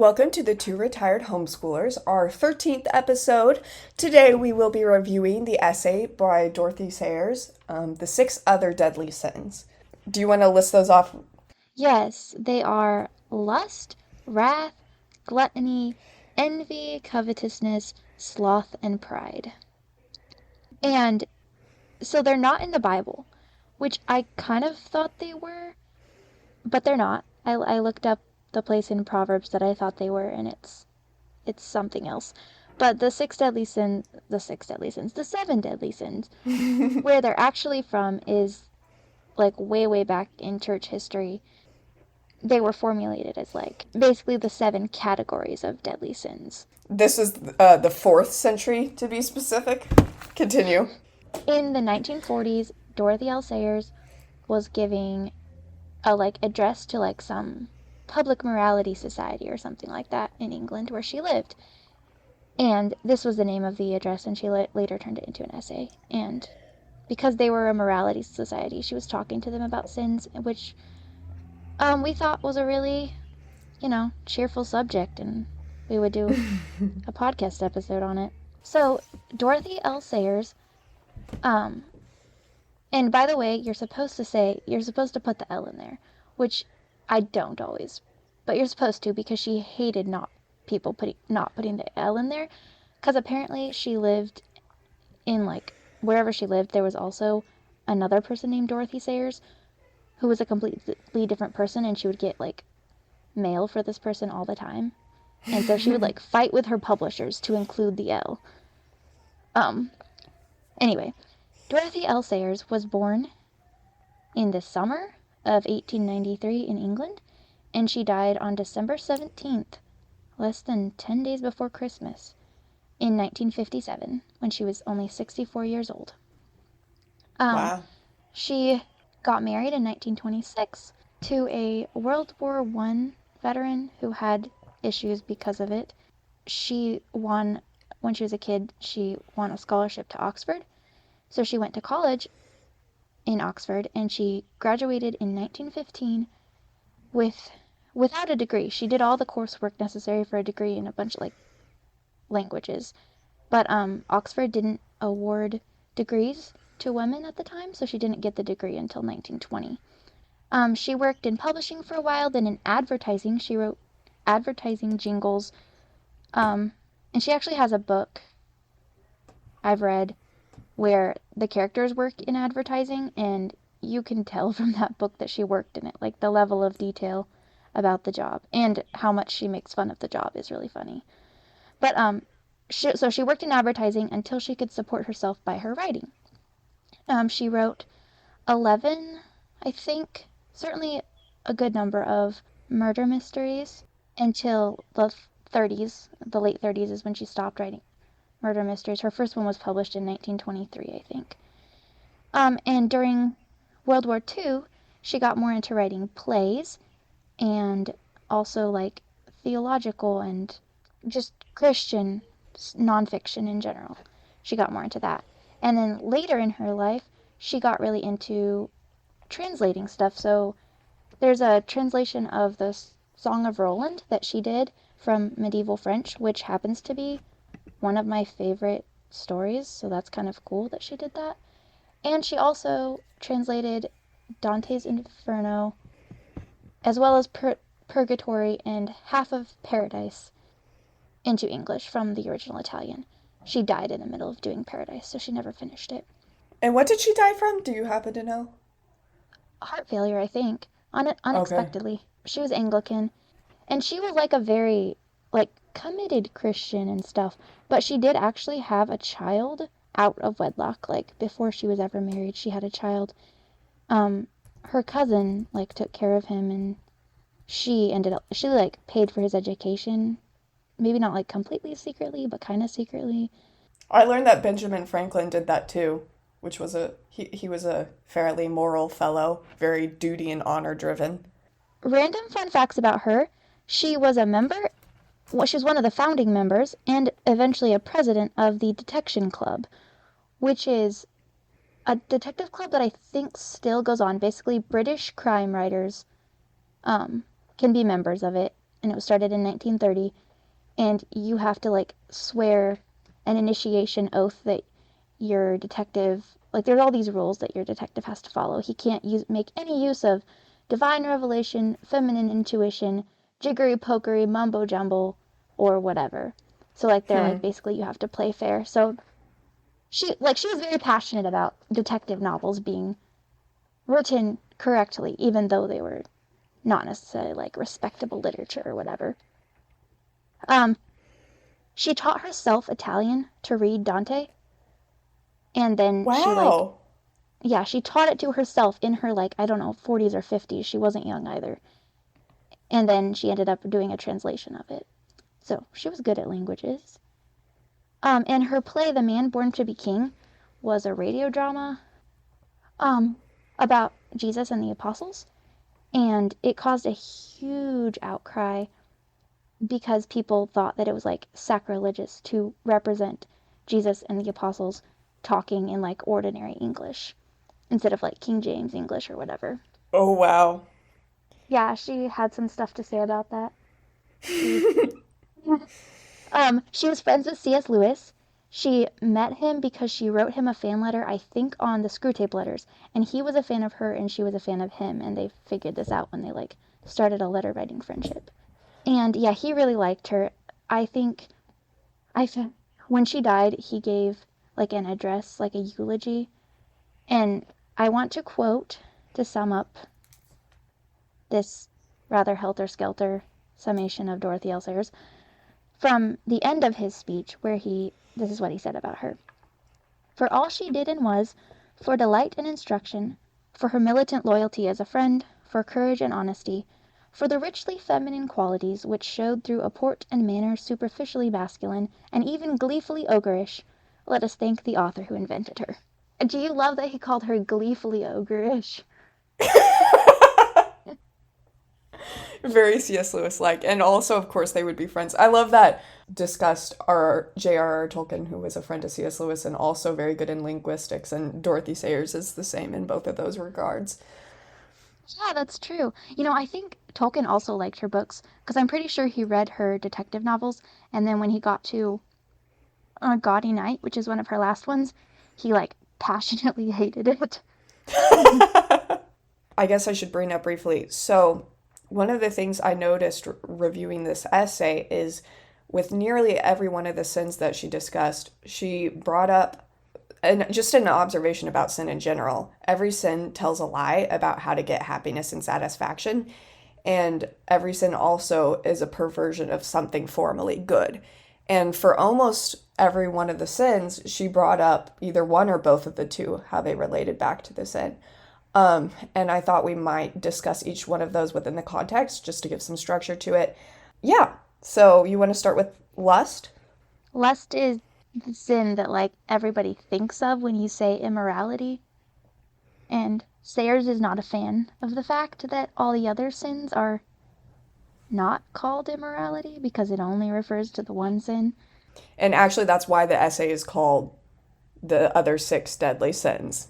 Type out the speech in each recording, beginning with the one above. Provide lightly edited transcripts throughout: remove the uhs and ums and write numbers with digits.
Welcome to the Two Retired Homeschoolers, our 13th episode. Today we will be reviewing the essay by Dorothy Sayers, The Six Other Deadly Sins. Do you want to list those off? Yes, they are lust, wrath, gluttony, envy, covetousness, sloth, and pride. And so they're not in the Bible, which I kind of thought they were, but they're not. I looked up the place in Proverbs that I thought they were, and it's something else. But the seven deadly sins, where they're actually from is like way back in church history. They were formulated as like basically the seven categories of deadly sins. This is the 4th century, to be specific. Continue. In the 1940s, Dorothy Sayers was giving a like address to like some public morality society or something like that in England where she lived. And this was the name of the address, and she later turned it into an essay. And because they were a morality society, she was talking to them about sins, which we thought was a really, cheerful subject, and we would do a podcast episode on it. So, Dorothy Sayers, um, and by the way, you're supposed to put the L in there, which I don't always, but you're supposed to because she hated not putting the L in there, because apparently she lived in like wherever she lived, there was also another person named Dorothy Sayers who was a completely different person, and she would get like mail for this person all the time. And so she would like fight with her publishers to include the L. Anyway, Dorothy Sayers was born in the summer of 1893 in England, and she died on December 17th, less than 10 days before Christmas, in 1957, when she was only 64 years old. Wow. She got married in 1926 to a World War I veteran who had issues because of it. When she was a kid, she won a scholarship to Oxford. So she went to college in Oxford, and she graduated in 1915 without a degree. She did all the coursework necessary for a degree in a bunch of like languages. But Oxford didn't award degrees to women at the time, so she didn't get the degree until 1920. She worked in publishing for a while, then in advertising. She wrote advertising jingles. And she actually has a book I've read where the characters work in advertising, and you can tell from that book that she worked in it. Like the level of detail about the job and how much she makes fun of the job is really funny. But so she worked in advertising until she could support herself by her writing. She wrote 11, I think, certainly a good number of murder mysteries until the 30s. The late 30s is when she stopped writing murder mysteries. Her first one was published in 1923, I think. And during World War II, she got more into writing plays and also like theological and just Christian nonfiction in general. She got more into that. And then later in her life, she got really into translating stuff. So there's a translation of the Song of Roland that she did from medieval French, which happens to be one of my favorite stories. So that's kind of cool that she did that. And she also translated Dante's Inferno, as well as Purgatory and half of Paradise into English from the original Italian. She died in the middle of doing Paradise, so she never finished it. And what did she die from? Do you happen to know? Heart failure, I think, Okay. unexpectedly. She was Anglican, and she was like a very like committed Christian and stuff, but she did actually have a child out of wedlock. Like before she was ever married, she had a child. Her cousin like took care of him, and she like paid for his education. Maybe not like completely secretly, but kind of secretly. I learned that Benjamin Franklin did that too, which was he was a fairly moral fellow, very duty and honor driven. Random fun facts about her. She was a member, well, she was one of the founding members and eventually a president of the Detection Club, which is a detective club that I think still goes on. Basically, British crime writers can be members of it, and it was started in 1930. And you have to like swear an initiation oath that your detective, like there's all these rules that your detective has to follow. He can't make any use of divine revelation, feminine intuition, jiggery pokery, mumbo jumbo, or whatever. So like they're like basically you have to play fair. So she was very passionate about detective novels being written correctly, even though they were not necessarily like respectable literature or whatever. She taught herself Italian to read Dante, and then Wow. she taught it to herself in her, like, I don't know, 40s or 50s. She wasn't young either. And then she ended up doing a translation of it. So she was good at languages. And her play, The Man Born to be King, was a radio drama about Jesus and the apostles. And it caused a huge outcry because people thought that it was like sacrilegious to represent Jesus and the apostles talking in like ordinary English instead of like King James English or whatever. Oh, wow. Yeah, she had some stuff to say about that. She was friends with C.S. Lewis. She met him because she wrote him a fan letter, I think, on the Screwtape Letters, and he was a fan of her and she was a fan of him, and they figured this out when they like started a letter writing friendship. And yeah, he really liked her. I think when she died, he gave like an address, like a eulogy. And I want to quote to sum up this rather helter-skelter summation of Dorothy L. Sayers from the end of his speech, where this is what he said about her. For all she did and was, for delight and instruction, for her militant loyalty as a friend, for courage and honesty, for the richly feminine qualities which showed through a port and manner superficially masculine and even gleefully ogreish, let us thank the author who invented her. Do you love that he called her gleefully ogreish? Very C.S. Lewis-like. And also, of course, they would be friends. I love that discussed our J.R.R. Tolkien, who was a friend of C.S. Lewis and also very good in linguistics, and Dorothy Sayers is the same in both of those regards. Yeah, that's true. I think Tolkien also liked her books because I'm pretty sure he read her detective novels, and then when he got to Gaudy Night, which is one of her last ones, he like passionately hated it. I guess I should bring up briefly. So, one of the things I noticed reviewing this essay is with nearly every one of the sins that she discussed, she brought up, and just an observation about sin in general, every sin tells a lie about how to get happiness and satisfaction. And every sin also is a perversion of something formerly good. And for almost every one of the sins, she brought up either one or both of the two, how they related back to the sin. And I thought we might discuss each one of those within the context just to give some structure to it. Yeah. So you want to start with lust? Lust is the sin that like everybody thinks of when you say immorality. And Sayers is not a fan of the fact that all the other sins are not called immorality because it only refers to the one sin. And actually, that's why the essay is called The Other Six Deadly Sins.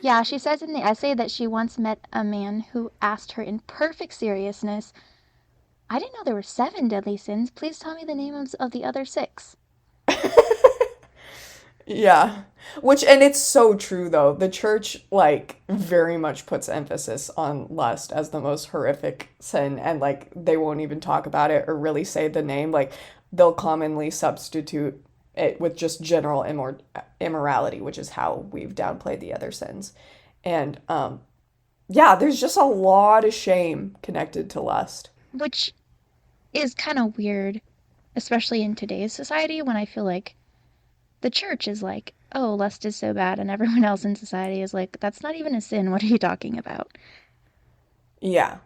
Yeah, she says in the essay that she once met a man who asked her in perfect seriousness, I didn't know there were 7 deadly sins. Please tell me the names of the other 6. Yeah. And it's so true, though. The church, like, very much puts emphasis on lust as the most horrific sin, and, like, they won't even talk about it or really say the name. Like, they'll commonly substitute it with just general immorality, which is how we've downplayed the other sins. And, yeah, there's just a lot of shame connected to lust. Which is kind of weird, especially in today's society when I feel like the church is like, oh, lust is so bad, and everyone else in society is like, that's not even a sin. What are you talking about? Yeah.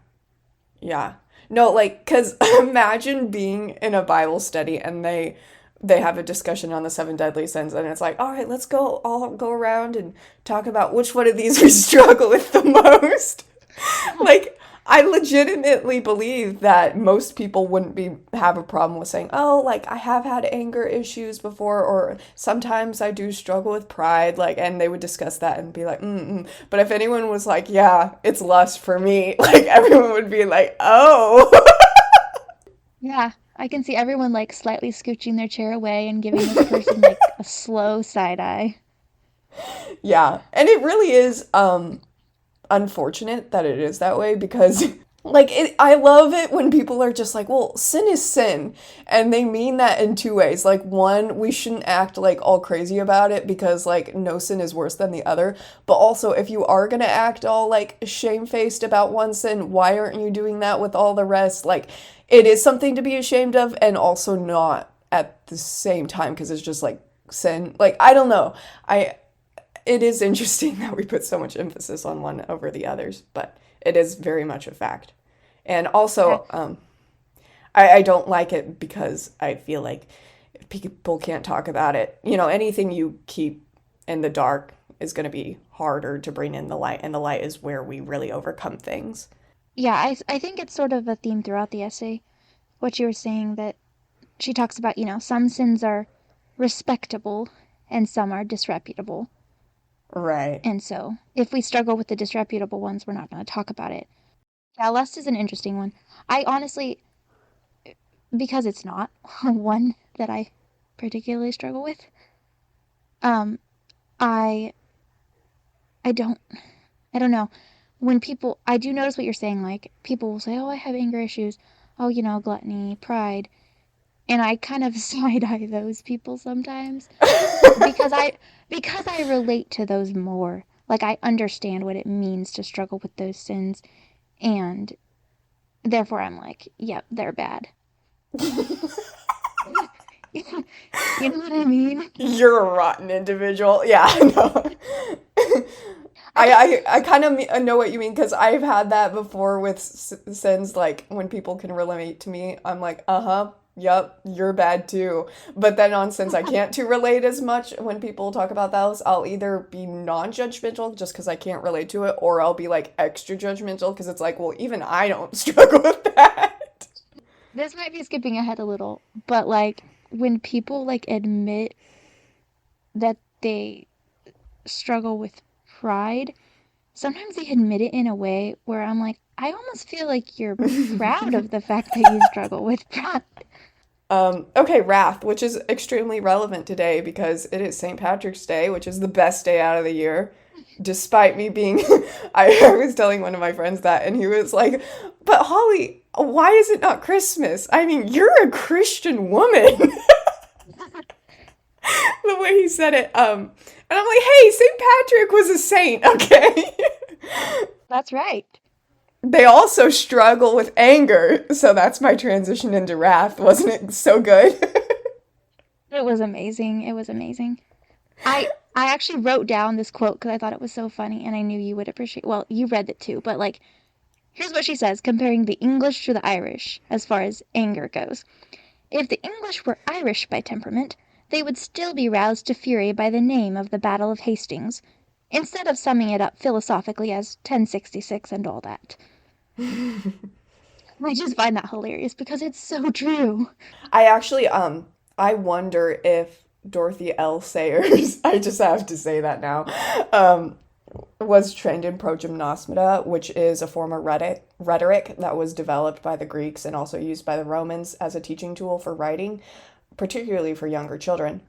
Yeah. No, like, because imagine being in a Bible study and they have a discussion on the 7 deadly sins, and it's like, all right, let's all go around and talk about which one of these we struggle with the most. Like, I legitimately believe that most people wouldn't have a problem with saying, oh, like, I have had anger issues before, or sometimes I do struggle with pride, like, and they would discuss that and be like, But if anyone was like, yeah, it's lust for me, like, everyone would be like, oh. Yeah, I can see everyone like slightly scooching their chair away and giving this person like a slow side eye. Yeah. And it really is unfortunate that it is that way because like I love it when people are just like, well, sin is sin, and they mean that in two ways. Like, one, we shouldn't act like all crazy about it because like no sin is worse than the other, but also if you are going to act all like shamefaced about one sin, why aren't you doing that with all the rest? Like, it is something to be ashamed of, and also not at the same time because it's just like sin. Like, I don't know. I It is interesting that we put so much emphasis on one over the others, but it is very much a fact. And Yeah. also, I don't like it because I feel like people can't talk about it. You know, anything you keep in the dark is going to be harder to bring in the light, and the light is where we really overcome things. Yeah, I think it's sort of a theme throughout the essay. What you were saying that she talks about, some sins are respectable and some are disreputable. Right. And so, if we struggle with the disreputable ones, we're not going to talk about it. Yeah, lust is an interesting one. I honestly, because it's not one that I particularly struggle with, um, I I don't I don't know. When people, I do notice what you're saying. Like people will say, "Oh, I have anger issues. Oh, gluttony, pride," and I kind of side eye those people sometimes because I relate to those more. Like I understand what it means to struggle with those sins, and therefore I'm like, "Yep, they're bad." You know what I mean? You're a rotten individual. Yeah, I know. I guess I kind of know what you mean because I've had that before with sins. Like when people can relate to me, I'm like, uh huh, yep, you're bad too. But then on sins I can't to relate as much when people talk about those, I'll either be non judgmental just because I can't relate to it, or I'll be like extra judgmental because it's like, well, even I don't struggle with that. this might be skipping ahead a little, but like when people like admit that they struggle with pride, sometimes they admit it in a way where I'm like, I almost feel like you're proud of the fact that you struggle with pride. Okay, wrath, which is extremely relevant today because it is St. Patrick's Day, which is the best day out of the year. Despite me being, I was telling one of my friends that, and he was like, "But Holly, why is it not Christmas? I mean, you're a Christian woman." The way he said it, and I'm like, "Hey, St. Patrick was a saint, okay?" That's right. They also struggle with anger, so that's my transition into wrath. Wasn't it so good? It was amazing. It was amazing. I actually wrote down this quote because I thought it was so funny and I knew you would appreciate. Well, you read it too, but like here's what she says comparing the English to the Irish as far as anger goes. If the English were Irish by temperament, they would still be roused to fury by the name of the Battle of Hastings, instead of summing it up philosophically as 1066 and all that. I just find that hilarious because it's so true. I actually, I wonder if Dorothy L. Sayers, I just have to say that now, um, was trained in progymnosmata, which is a form of rhetoric that was developed by the Greeks and also used by the Romans as a teaching tool for writing, particularly for younger children.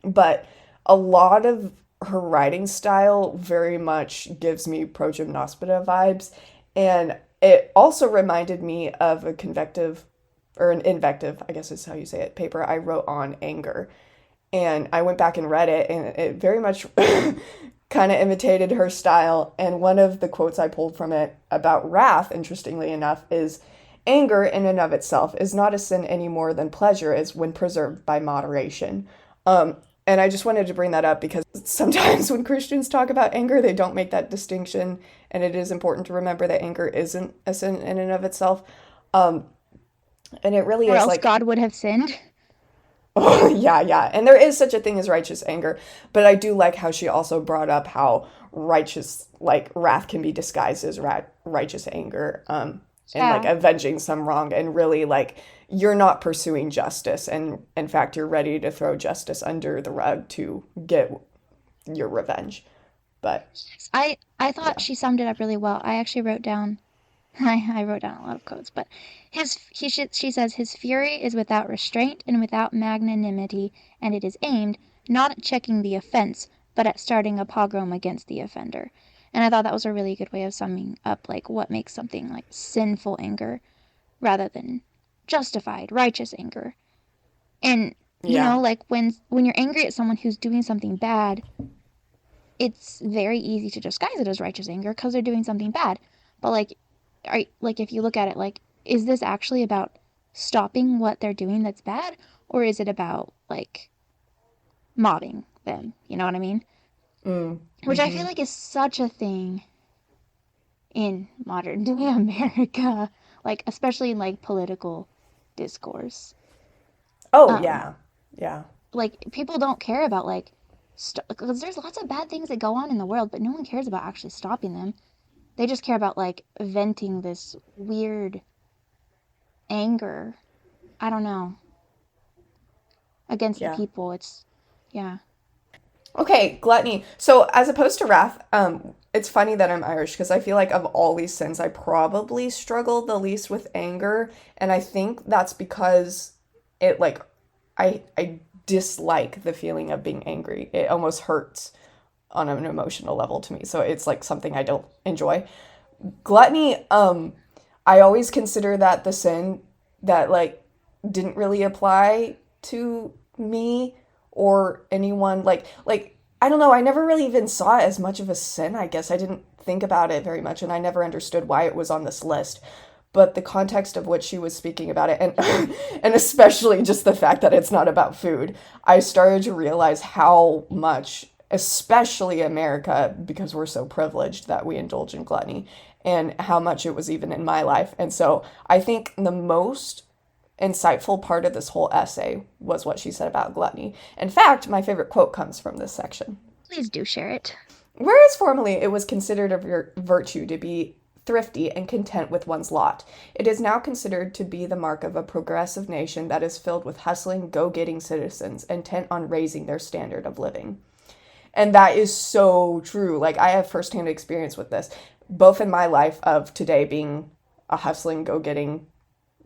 But a lot of her writing style very much gives me progymnosmata vibes, and it also reminded me of a convective or an invective, I guess is how you say it, paper I wrote on anger. And I went back and read it, and it very much kind of imitated her style. And one of the quotes I pulled from it about wrath, interestingly enough, is anger in and of itself is not a sin any more than pleasure is when preserved by moderation. And I just wanted to bring that up because sometimes when Christians talk about anger, they don't make that distinction. And it is important to remember that anger isn't a sin in and of itself. Um, and it really Or is else like, God would have sinned. oh, yeah, yeah. And there is such a thing as righteous anger. But I do like how she also brought up how righteous, like, wrath can be disguised as righteous anger, and like Yeah. avenging some wrong. And really, like, you're not pursuing justice. And in fact, you're ready to throw justice under the rug to get your revenge. But I thought yeah. she summed it up really well. I actually wrote down I wrote down a lot of quotes, but she says his fury is without restraint and without magnanimity, and it is aimed not at checking the offense, but at starting a pogrom against the offender. And I thought that was a really good way of summing up like what makes something like sinful anger rather than justified, righteous anger. And Yeah. like when you're angry at someone who's doing something bad, it's very easy to disguise it as righteous anger because they're doing something bad. But like if you look at it like, is this actually about stopping what they're doing that's bad, or is it about like mobbing them? You know what I mean? Mm. Which I feel Mm-hmm. like is such a thing in modern day America, like especially in like political discourse. Oh, Um, yeah. Yeah. like people don't care about like because there's lots of bad things that go on in the world, but no one cares about actually stopping them. They just care about like venting this weird anger. I don't know, against the Yeah. people. It's yeah. Okay, gluttony. So as opposed to wrath, it's funny that I'm Irish because I feel like of all these sins, I probably struggle the least with anger, and I think that's because it like I dislike the feeling of being angry. It almost hurts on an emotional level to me. So it's like something I don't enjoy. Gluttony, I always consider that the sin that like didn't really apply to me or anyone like I don't know, I never really even saw it as much of a sin. I guess I didn't think about it very much and I never understood why it was on this list. But the context of which she was speaking about it and and especially just the fact that it's not about food, I started to realize how much especially America because we're so privileged that we indulge in gluttony and how much it was even in my life. And so I think the most insightful part of this whole essay was what she said about gluttony. In fact, my favorite quote comes from this section. Please do share it. Whereas formerly it was considered a virtue to be thrifty and content with one's lot, it is now considered to be the mark of a progressive nation that is filled with hustling, go getting citizens intent on raising their standard of living. And that is so true. Like, I have firsthand experience with this, both in my life of today being a hustling, go getting,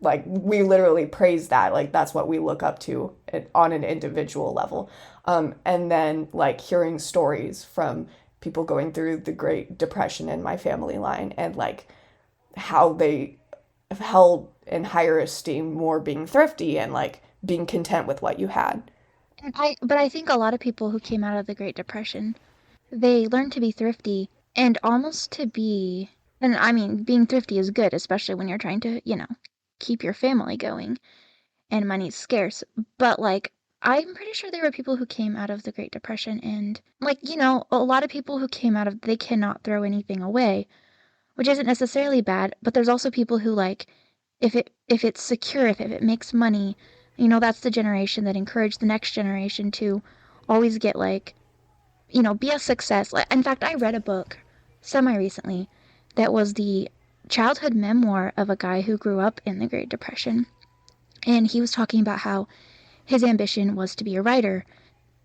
like, we literally praise that. Like, that's what we look up to on an individual level. And then, like, hearing stories from people going through the Great Depression in my family line and, like, how they held in higher esteem more being thrifty and, like, being content with what you had. But I think a lot of people who came out of the Great Depression, they learned to be thrifty and almost to be, and I mean, being thrifty is good, especially when you're trying to, keep your family going and money's scarce. But like, I'm pretty sure there were people who came out of the Great Depression and like, a lot of people who came out of, they cannot throw anything away, which isn't necessarily bad, but there's also people who like if it's secure, if it makes money, that's the generation that encouraged the next generation to always get like, be a success. Like, in fact, I read a book semi recently that was the childhood memoir of a guy who grew up in the Great Depression. And he was talking about how his ambition was to be a writer,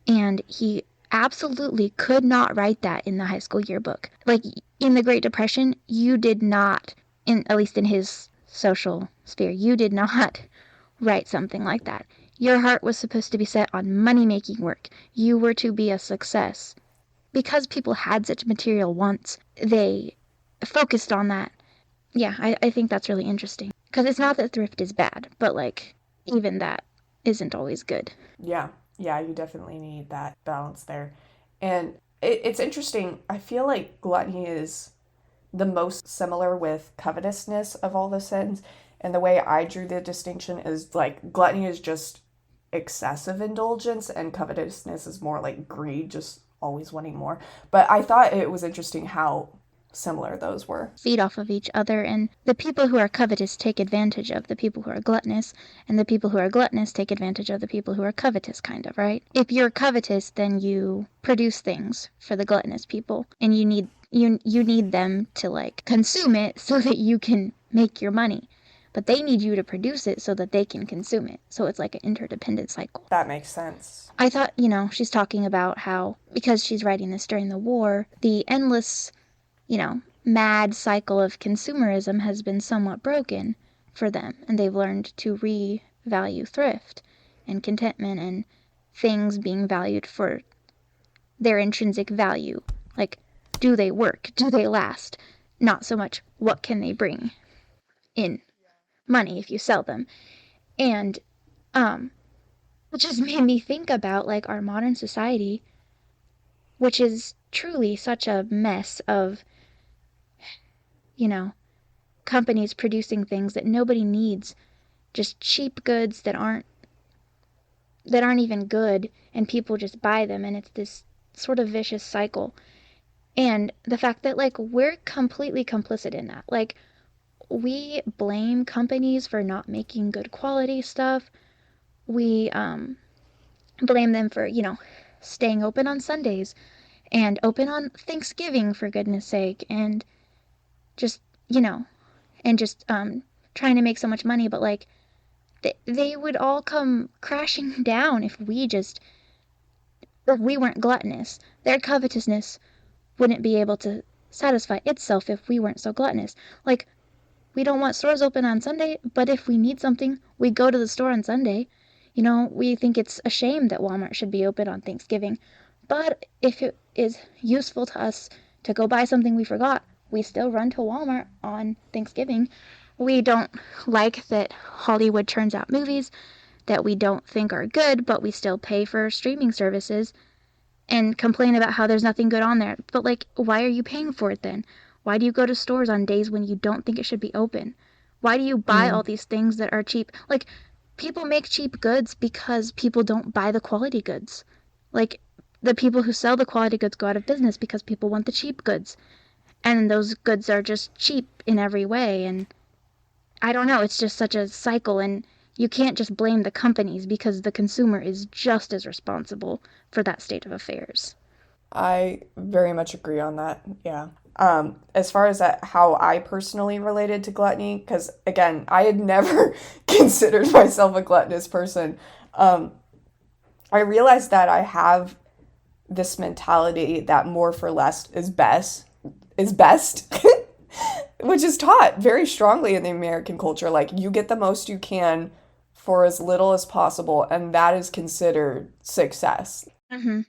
and he absolutely could not write that in the high school yearbook. Like in the Great Depression, you did not, in at least in his social sphere, you did not write something like that. Your heart was supposed to be set on money making work. You were to be a success. Because people had such material wants, they focused on that. Yeah, I think that's really interesting. Because it's not that thrift is bad, but like, even that isn't always good. Yeah, yeah, you definitely need that balance there. And it's interesting. I feel like gluttony is the most similar with covetousness of all the sins. And the way I drew the distinction is like gluttony is just excessive indulgence, and covetousness is more like greed, just always wanting more. But I thought it was interesting how similar those were. Feed off of each other, and the people who are covetous take advantage of the people who are gluttonous, and the people who are gluttonous take advantage of the people who are covetous, kind of, right? If you're covetous, then you produce things for the gluttonous people, and you need them to like consume it so that you can make your money. But they need you to produce it so that they can consume it. So it's like an interdependent cycle. That makes sense. I thought, she's talking about how, because she's writing this during the war, the endless mad cycle of consumerism has been somewhat broken for them, and they've learned to revalue thrift and contentment and things being valued for their intrinsic value. Like, do they work? Do they last? Not so much what can they bring in money if you sell them. And it just made me think about like our modern society, which is truly such a mess of, you know, companies producing things that nobody needs, just cheap goods that aren't even good, and people just buy them, and it's this sort of vicious cycle. And the fact that like we're completely complicit in that. Like, we blame companies for not making good quality stuff. We blame them for, staying open on Sundays and open on Thanksgiving, for goodness sake, and just, you know, and just trying to make so much money. But like, they would all come crashing down if we weren't gluttonous. Their covetousness wouldn't be able to satisfy itself if we weren't so gluttonous. Like, we don't want stores open on Sunday, but if we need something, we go to the store on Sunday. We think it's a shame that Walmart should be open on Thanksgiving. But if it is useful to us to go buy something we forgot, we still run to Walmart on Thanksgiving. We don't like that Hollywood turns out movies that we don't think are good, but we still pay for streaming services and complain about how there's nothing good on there. But like, why are you paying for it then? Why do you go to stores on days when you don't think it should be open? Why do you buy all these things that are cheap? Like, people make cheap goods because people don't buy the quality goods. Like, the people who sell the quality goods go out of business because people want the cheap goods. And those goods are just cheap in every way. And I don't know, it's just such a cycle. And you can't just blame the companies because the consumer is just as responsible for that state of affairs. I very much agree on that. Yeah. As far as how I personally related to gluttony, because again, I had never considered myself a gluttonous person. I realized that I have this mentality that more for less is best, which is taught very strongly in the American culture. Like, you get the most you can for as little as possible, and that is considered success. Mm-hmm.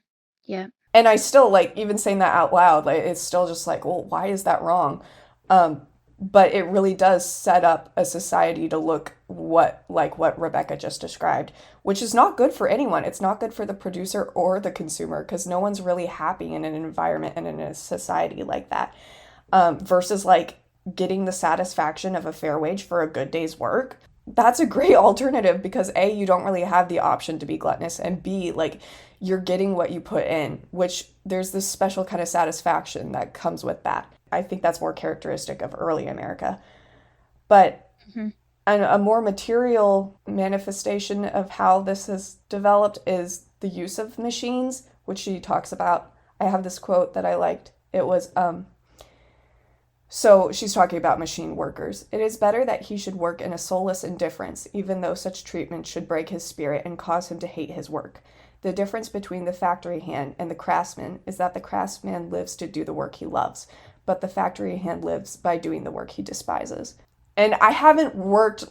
Yeah. And I still, like, even saying that out loud, like, it's still just like, well, why is that wrong? But it really does set up a society to look what Rebecca just described, which is not good for anyone. It's not good for the producer or the consumer, because no one's really happy in an environment and in a society like that. Versus like getting the satisfaction of a fair wage for a good day's work. That's a great alternative, because A, you don't really have the option to be gluttonous, and B, like, you're getting what you put in, which there's this special kind of satisfaction that comes with that. I think that's more characteristic of early America. But Mm-hmm. a more material manifestation of how this has developed is the use of machines, which she talks about. I have this quote that I liked. It was, so she's talking about machine workers. It is better that he should work in a soulless indifference, even though such treatment should break his spirit and cause him to hate his work. The difference between the factory hand and the craftsman is that the craftsman lives to do the work he loves, but the factory hand lives by doing the work he despises. And I haven't worked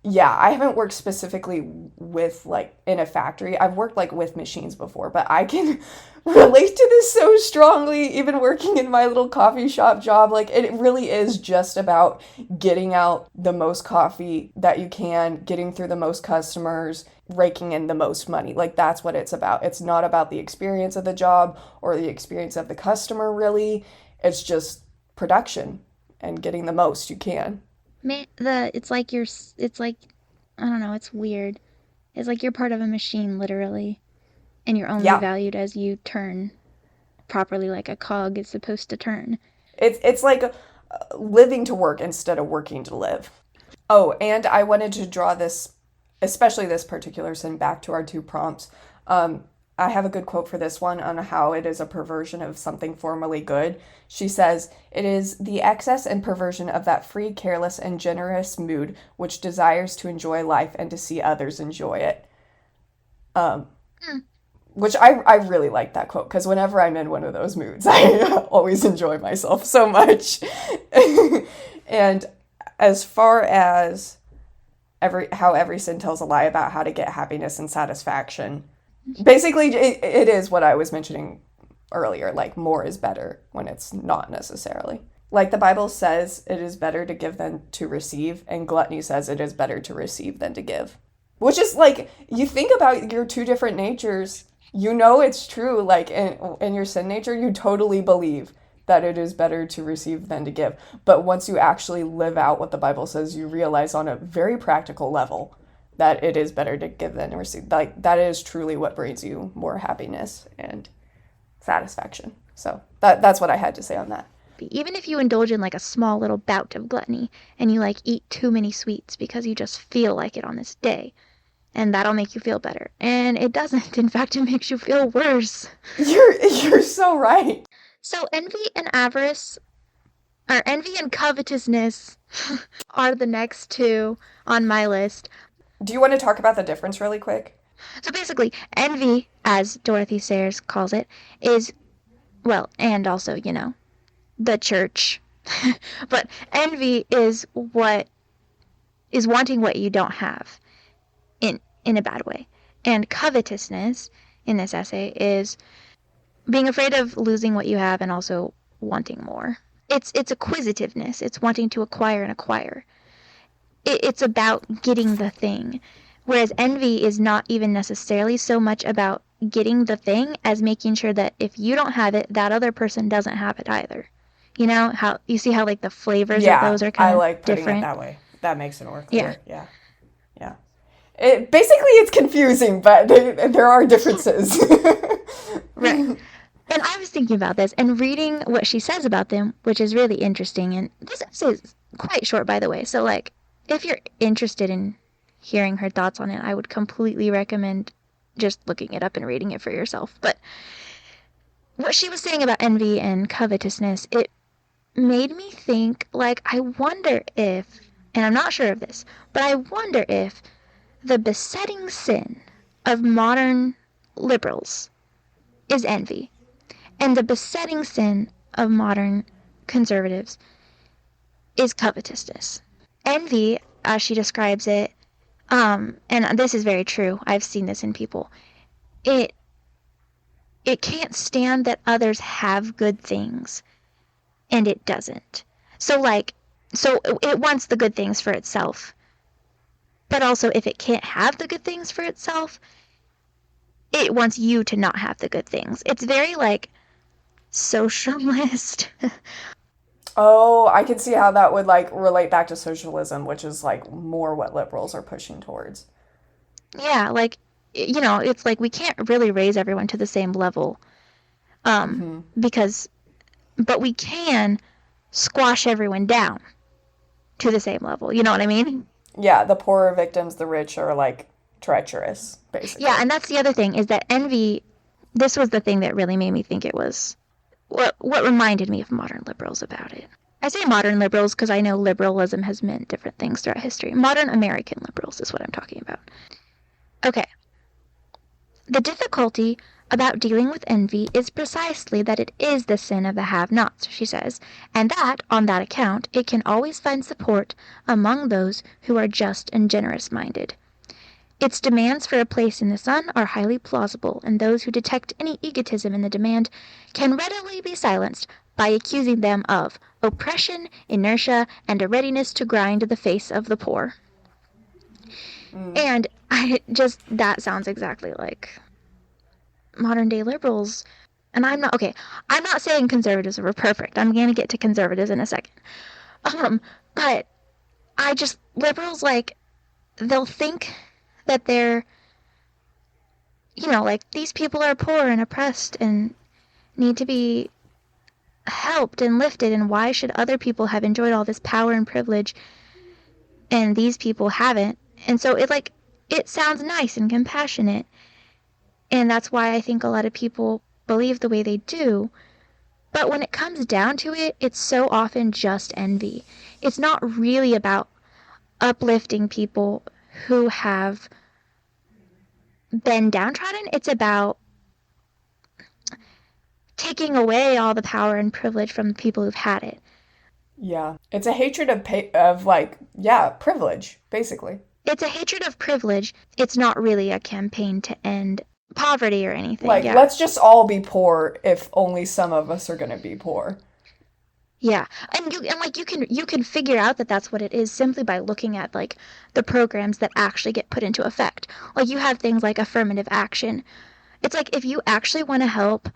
I haven't worked specifically with like in a factory. I've worked like with machines before, but I can relate to this so strongly, even working in my little coffee shop job. Like, it really is just about getting out the most coffee that you can, getting through the most customers, raking in the most money. Like, that's what it's about. It's not about the experience of the job or the experience of the customer, really. It's just production and getting the most you can. It's like, I don't know, it's weird. It's like you're part of a machine, literally, and you're only Yeah. valued as you turn properly, like a cog is supposed to turn. It's like living to work instead of working to live. Oh, and I wanted to draw this, especially this particular sin, back to our two prompts. I have a good quote for this one on how it is a perversion of something formerly good. She says, "It is the excess and perversion of that free, careless, and generous mood which desires to enjoy life and to see others enjoy it." Um, Hmm. Which I really like that quote because whenever I'm in one of those moods, I always enjoy myself so much. And as far as every sin tells a lie about how to get happiness and satisfaction, basically it is what I was mentioning earlier, like more is better when it's not necessarily. Like the Bible says it is better to give than to receive, and gluttony says it is better to receive than to give. Which is like, you think about your two different natures, you know it's true. Like in your sin nature, you totally believe that it is better to receive than to give. But once you actually live out what the Bible says, you realize on a very practical level that it is better to give than to receive. Like that is truly what brings you more happiness and satisfaction. So that's what I had to say on that. Even if you indulge in like a small little bout of gluttony and you like eat too many sweets because you just feel like it on this day, and that'll make you feel better. And it doesn't. In fact, it makes you feel worse. You're so right. So envy and avarice, or envy and covetousness, are the next two on my list. Do you want to talk about the difference really quick? So basically, envy, as Dorothy Sayers calls it, is, well, and also, the church. But envy is wanting what you don't have in a bad way. And covetousness in this essay is being afraid of losing what you have and also wanting more. It's acquisitiveness. It's wanting to acquire and acquire. It's about getting the thing. Whereas envy is not even necessarily so much about getting the thing as making sure that if you don't have it, that other person doesn't have it either. You know, how you see how like the flavors of those are kind of like putting different? it that way. That makes it more clear. Yeah. Basically, it's confusing, but there are differences. Right. And I was thinking about this and reading what she says about them, which is really interesting. And this essay is quite short, by the way. So, like, if you're interested in hearing her thoughts on it, I would completely recommend just looking it up and reading it for yourself. But what she was saying about envy and covetousness, it made me think, like, I wonder if, and I'm not sure of this, but I wonder if the besetting sin of modern liberals is envy, and the besetting sin of modern conservatives is covetousness. Envy, as she describes it, and this is very true, I've seen this in people, it can't stand that others have good things, and it doesn't. So it wants the good things for itself. But also, if it can't have the good things for itself, it wants you to not have the good things. It's very, like, socialist. Oh, I can see how that would like relate back to socialism, which is like more what liberals are pushing towards. Yeah, like, it's like we can't really raise everyone to the same level. Because, but we can squash everyone down to the same level. You know what I mean? Yeah, the poorer victims, the rich are like treacherous, basically. Yeah, and that's the other thing is that envy, this was the thing that really made me think it was what reminded me of modern liberals about it. I say modern liberals because I know liberalism has meant different things throughout history. Modern American liberals is what I'm talking about. Okay. The difficulty about dealing with envy is precisely that it is the sin of the have-nots, she says, and that, on that account, it can always find support among those who are just and generous-minded. Its demands for a place in the sun are highly plausible, and those who detect any egotism in the demand can readily be silenced by accusing them of oppression, inertia, and a readiness to grind the face of the poor. And that sounds exactly like modern day liberals. And I'm not saying conservatives are perfect. I'm going to get to conservatives in a second. But liberals, like, they'll think that they're, like, these people are poor and oppressed and need to be helped and lifted, and why should other people have enjoyed all this power and privilege and these people haven't? And so it sounds nice and compassionate, and that's why I think a lot of people believe the way they do. But when it comes down to it, it's so often just envy. It's not really about uplifting people who have been downtrodden. It's about taking away all the power and privilege from the people who've had it. Yeah. It's a hatred of like, yeah, privilege, basically. It's a hatred of privilege. It's not really a campaign to end poverty or anything. Like, Yeah. let's just all be poor if only some of us are going to be poor. Yeah. And like you can figure out that that's what it is simply by looking at like the programs that actually get put into effect. Like you have things like affirmative action. It's like if you actually want to help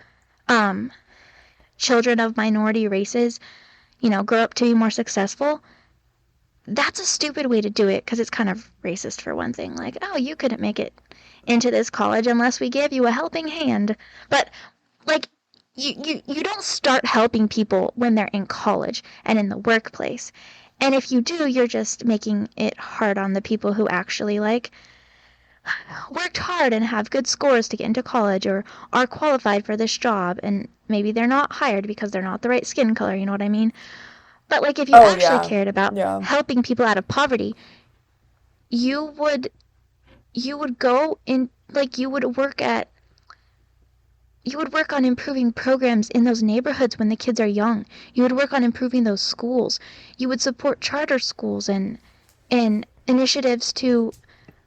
um children of minority races, grow up to be more successful, that's a stupid way to do it because it's kind of racist for one thing. Like, oh, you couldn't make it into this college unless we gave you a helping hand. But like you don't start helping people when they're in college and in the workplace. And if you do, you're just making it hard on the people who actually like worked hard and have good scores to get into college or are qualified for this job and maybe they're not hired because they're not the right skin color, you know what I mean? But like if you Oh, actually yeah. cared about Yeah. helping people out of poverty, you would you would go in like you would work on improving programs in those neighborhoods when the kids are young. You would work on improving those schools. You would support charter schools and initiatives to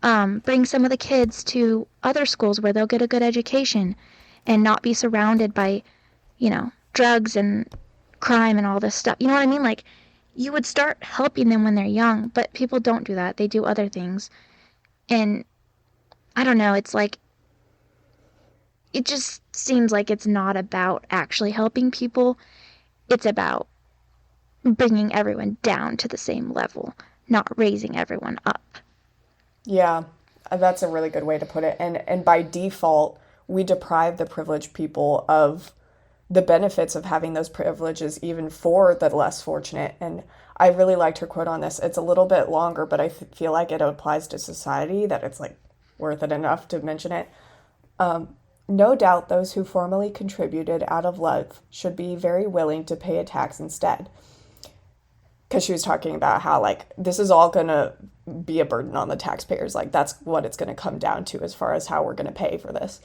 bring some of the kids to other schools where they'll get a good education and not be surrounded by, drugs and crime and all this stuff. You know what I mean? Like, you would start helping them when they're young, but people don't do that. They do other things. And I don't know, it's like, it just seems like it's not about actually helping people. It's about bringing everyone down to the same level, not raising everyone up. Yeah. That's a really good way to put it. And by default, we deprive the privileged people of the benefits of having those privileges even for the less fortunate. And I really liked her quote on this. It's a little bit longer, but I feel like it applies to society, that it's like worth it enough to mention it. No doubt those who formerly contributed out of love should be very willing to pay a tax instead. Because she was talking about how, like, this is all going to be a burden on the taxpayers. Like, that's what it's going to come down to as far as how we're going to pay for this.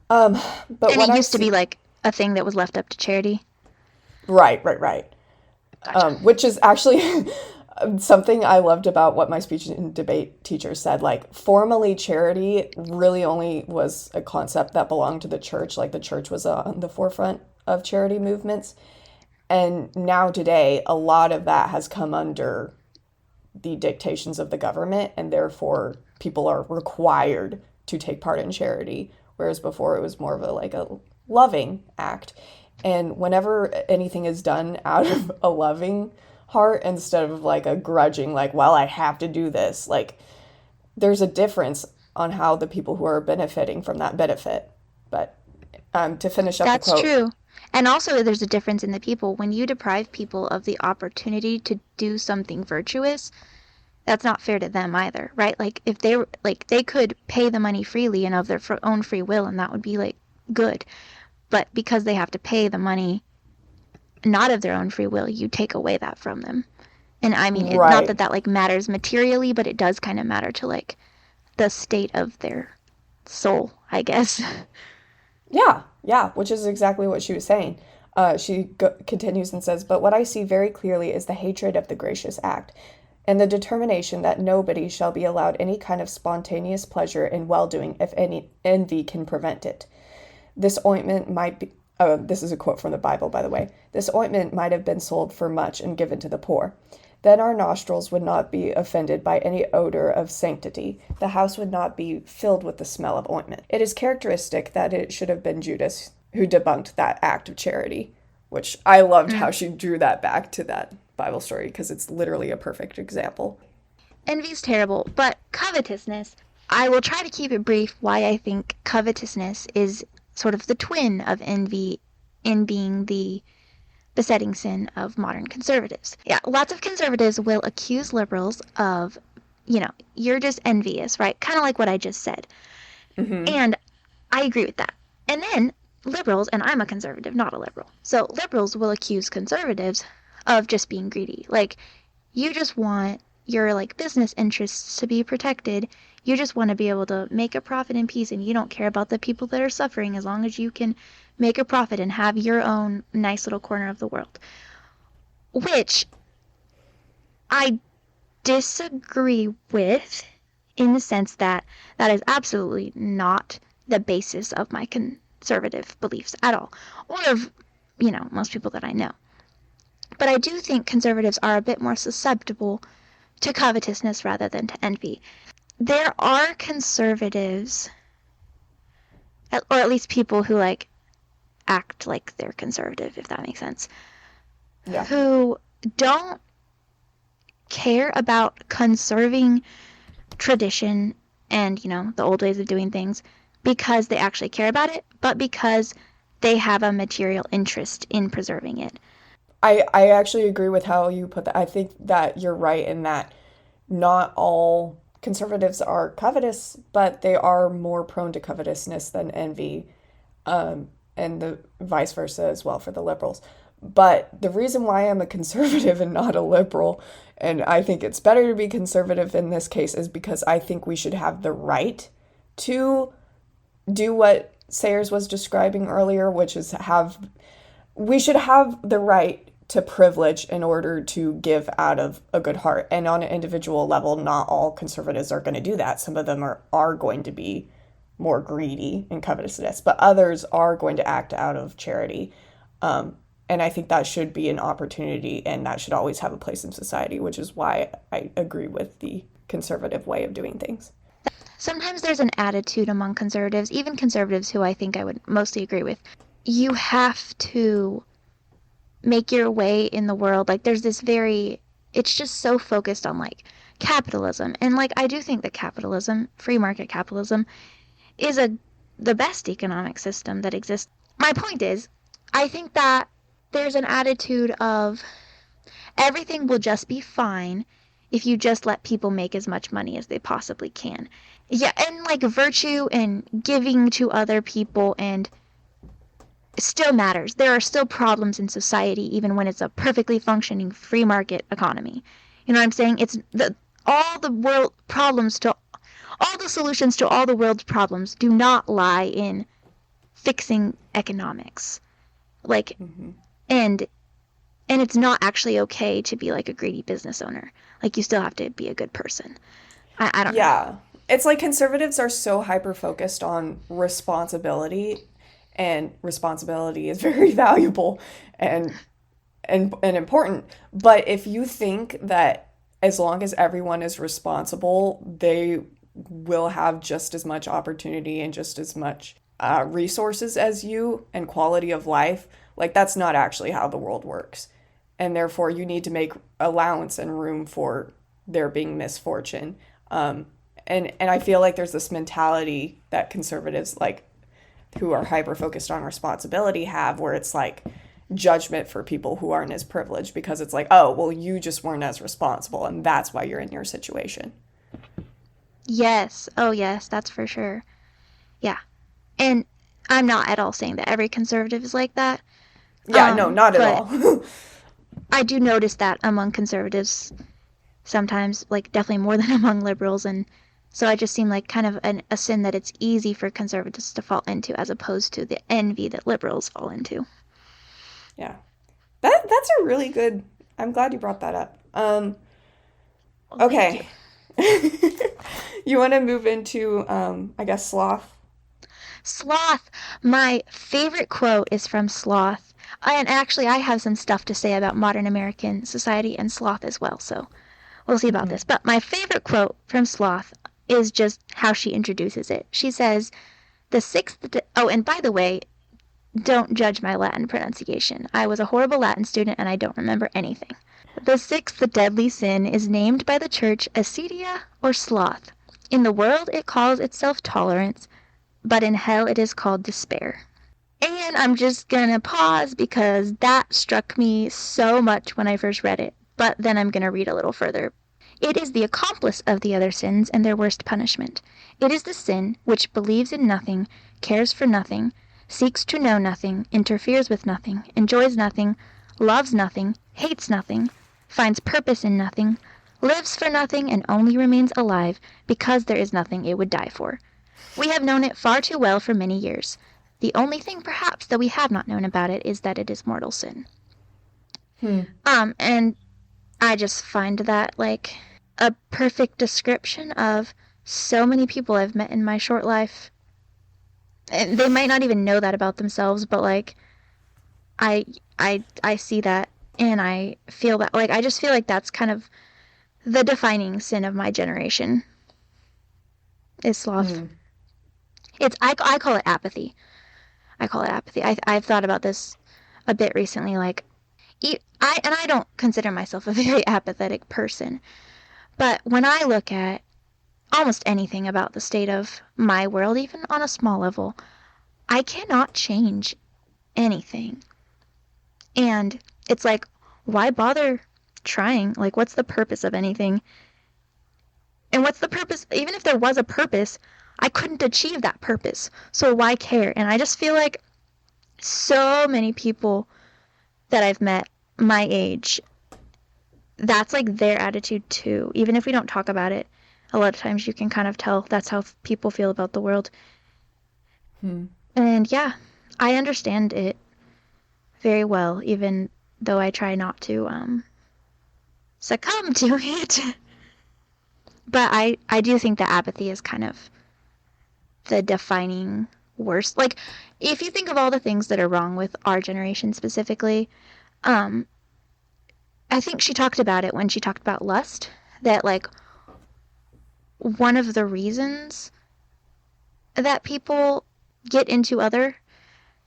But And what it I used to see, be like a thing that was left up to charity. right. Gotcha. Which is actually something I loved about what my speech and debate teacher said. Like, formally, charity really only was a concept that belonged to the church. Like, the church was on the forefront of charity movements. And now, today, a lot of that has come under the dictations of the government, and therefore, people are required to take part in charity. Whereas before, it was more of a loving act. And whenever anything is done out of a loving heart instead of like a grudging, like, well, I have to do this, like, there's a difference on how the people who are benefiting from that benefit. But to finish up the That's quote, true. And also, there's a difference in the people. When you deprive people of the opportunity to do something virtuous, that's not fair to them either, right? Like, if they were, like, they could pay the money freely and of their own free will, and that would be, like, good. But because they have to pay the money not of their own free will, you take away that from them. And I mean, not right. that that, like, matters materially, but it does kind of matter to, like, the state of their soul, I guess. Yeah, which is exactly what she was saying. Continues and says, but what I see very clearly is the hatred of the gracious act, and the determination that nobody shall be allowed any kind of spontaneous pleasure in well doing if any envy can prevent it. This ointment might be, this is a quote from the Bible, by the way. This ointment might have been sold for much and given to the poor. Then our nostrils would not be offended by any odor of sanctity. The house would not be filled with the smell of ointment. It is characteristic that it should have been Judas who debunked that act of charity, which I loved how Mm. she drew that back to that Bible story because it's literally a perfect example. Envy's terrible, but covetousness, I will try to keep it brief why I think covetousness is sort of the twin of envy in being the besetting sin of modern conservatives. Yeah, lots of conservatives will accuse liberals of, you're just envious, right? Kind of like what I just said. Mm-hmm. And I agree with that. And then liberals, and I'm a conservative, not a liberal. So liberals will accuse conservatives of just being greedy. Like, you just want your like business interests to be protected. You just want to be able to make a profit in peace, and you don't care about the people that are suffering as long as you can make a profit and have your own nice little corner of the world. Which I disagree with, in the sense that that is absolutely not the basis of my conservative beliefs at all, or of, most people that I know. But I do think conservatives are a bit more susceptible to covetousness rather than to envy. There are conservatives, or at least people who like act like they're conservative, if that makes sense, who don't care about conserving tradition and, the old ways of doing things because they actually care about it, but because they have a material interest in preserving it. I actually agree with how you put that. I think that you're right in that not all conservatives are covetous, but they are more prone to covetousness than envy, and the vice versa as well for the liberals. But the reason why I'm a conservative and not a liberal, and I think it's better to be conservative in this case, is because I think we should have the right to do what Sayers was describing earlier, which is we should have the right to privilege in order to give out of a good heart. And on an individual level, not all conservatives are going to do that. Some of them are going to be more greedy and covetousness, but others are going to act out of charity. And I think that should be an opportunity, and that should always have a place in society, which is why I agree with the conservative way of doing things. Sometimes there's an attitude among conservatives, even conservatives who I think I would mostly agree with. You have to make your way in the world. Like, there's this it's just so focused on like capitalism. And like, I do think that capitalism, free market capitalism, is the best economic system that exists. My point is, I think that there's an attitude of everything will just be fine if you just let people make as much money as they possibly can. Yeah, and like virtue and giving to other people and still matters. There are still problems in society even when it's a perfectly functioning free market economy. You know what I'm saying? It's all the solutions to all the world's problems do not lie in fixing economics. Like, and it's not actually okay to be like a greedy business owner. Like, you still have to be a good person. I don't know. Yeah. It's like conservatives are so hyper-focused on responsibility, and responsibility is very valuable and important. But if you think that as long as everyone is responsible, they will have just as much opportunity and just as much resources as you and quality of life, like that's not actually how the world works. And therefore, you need to make allowance and room for there being misfortune. And I feel like there's this mentality that conservatives, like, who are hyper-focused on responsibility have, where it's like judgment for people who aren't as privileged, because it's like, oh, well, you just weren't as responsible, and that's why you're in your situation. Yes. Oh, yes, that's for sure. Yeah. And I'm not at all saying that every conservative is like that. Yeah, no, not at all. I do notice that among conservatives sometimes, like definitely more than among liberals, and so I just seem like kind of a sin that it's easy for conservatives to fall into, as opposed to the envy that liberals fall into. Yeah. That's a really good... I'm glad you brought that up. Okay. You want to move into, I guess, sloth? Sloth. My favorite quote is from Sloth. And actually, I have some stuff to say about modern American society and sloth as well, so we'll see about this. But my favorite quote from Sloth is just how she introduces it. She says, oh, and by the way, don't judge my Latin pronunciation. I was a horrible Latin student and I don't remember anything. The sixth deadly sin is named by the church acedia or sloth. In the world it calls itself tolerance, but in hell it is called despair. And I'm just gonna pause because that struck me so much when I first read it, but then I'm gonna read a little further. It is the accomplice of the other sins and their worst punishment. It is the sin which believes in nothing, cares for nothing, seeks to know nothing, interferes with nothing, enjoys nothing, loves nothing, hates nothing, finds purpose in nothing, lives for nothing and only remains alive because there is nothing it would die for. We have known it far too well for many years. The only thing perhaps that we have not known about it is that it is mortal sin. Hmm. And I just find that like a perfect description of so many people I've met in my short life. And they might not even know that about themselves, but like I I see that and I feel that like I just feel like that's kind of the defining sin of my generation is sloth. Hmm. I call it apathy. I call it apathy. I've thought about this a bit recently. Like I don't consider myself a very apathetic person, but when I look at almost anything about the state of my world, even on a small level, I cannot change anything. And it's like, why bother trying? Like, what's the purpose of anything? And what's the purpose? Even if there was a purpose, I couldn't achieve that purpose. So why care? And I just feel like so many people that I've met my age, that's like their attitude too. Even if we don't talk about it, a lot of times you can kind of tell that's how people feel about the world. Hmm. And yeah, I understand it very well, even though I try not to succumb to it. But I do think that apathy is kind of the defining worst. Like, if you think of all the things that are wrong with our generation specifically, um, I think she talked about it when she talked about lust. That, like, one of the reasons that people get into other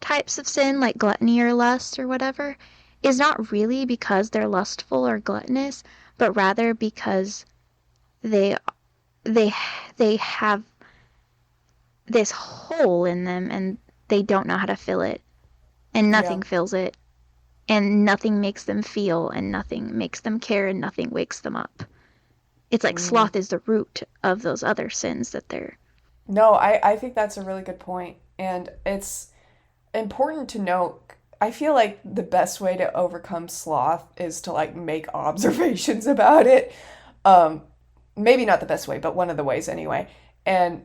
types of sin, like gluttony or lust or whatever, is not really because they're lustful or gluttonous, but rather because they they they have this hole in them and they don't know how to fill it, and Yeah. nothing fills it, and nothing makes them feel, and nothing makes them care, and nothing wakes them up. It's like Mm. sloth is the root of those other sins that they're. No, I think that's a really good point. And it's important to note, I feel like the best way to overcome sloth is to like make observations about it. Um, Maybe not the best way, but one of the ways anyway. And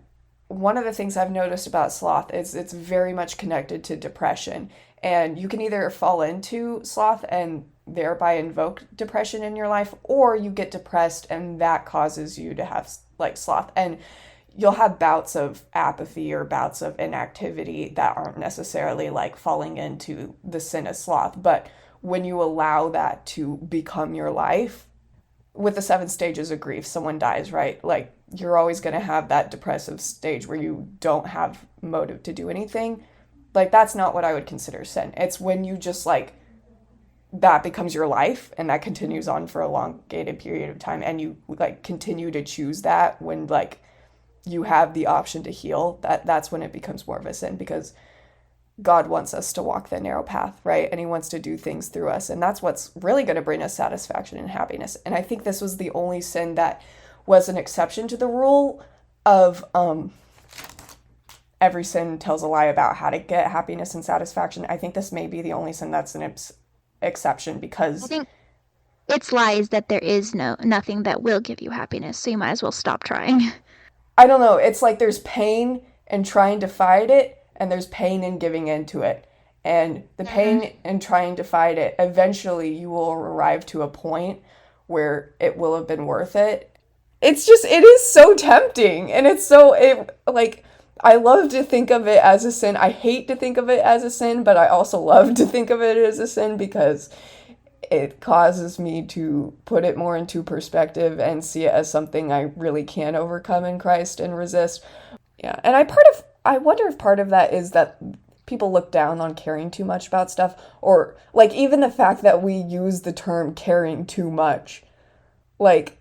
one of the things I've noticed about sloth is it's very much connected to depression. And you can either fall into sloth and thereby invoke depression in your life, or you get depressed and that causes you to have like sloth. And you'll have bouts of apathy or bouts of inactivity that aren't necessarily like falling into the sin of sloth. But when you allow that to become your life, with the 7 stages of grief, someone dies, right? Like you're always going to have that depressive stage where you don't have motive to do anything. Like that's not what I would consider sin. It's when you just like that becomes your life and that continues on for a elongated period of time and you like continue to choose that when like you have the option to heal, that's when it becomes more of a sin because God wants us to walk the narrow path, right? And he wants to do things through us. And that's what's really going to bring us satisfaction and happiness. And I think this was the only sin that was an exception to the rule of every sin tells a lie about how to get happiness and satisfaction. I think this may be the only sin that's an exception I because think it's lies that there is nothing that will give you happiness, so you might as well stop trying. I don't know. It's like there's pain in trying to fight it, and there's pain in giving into it. And the Mm-hmm. pain in trying to fight it, eventually you will arrive to a point where it will have been worth it. It's just, it is so tempting. And it's so, like, I love to think of it as a sin. I hate to think of it as a sin, but I also love to think of it as a sin because it causes me to put it more into perspective and see it as something I really can overcome in Christ and resist. Yeah, and I wonder if part of that is that people look down on caring too much about stuff or like even the fact that we use the term caring too much. Like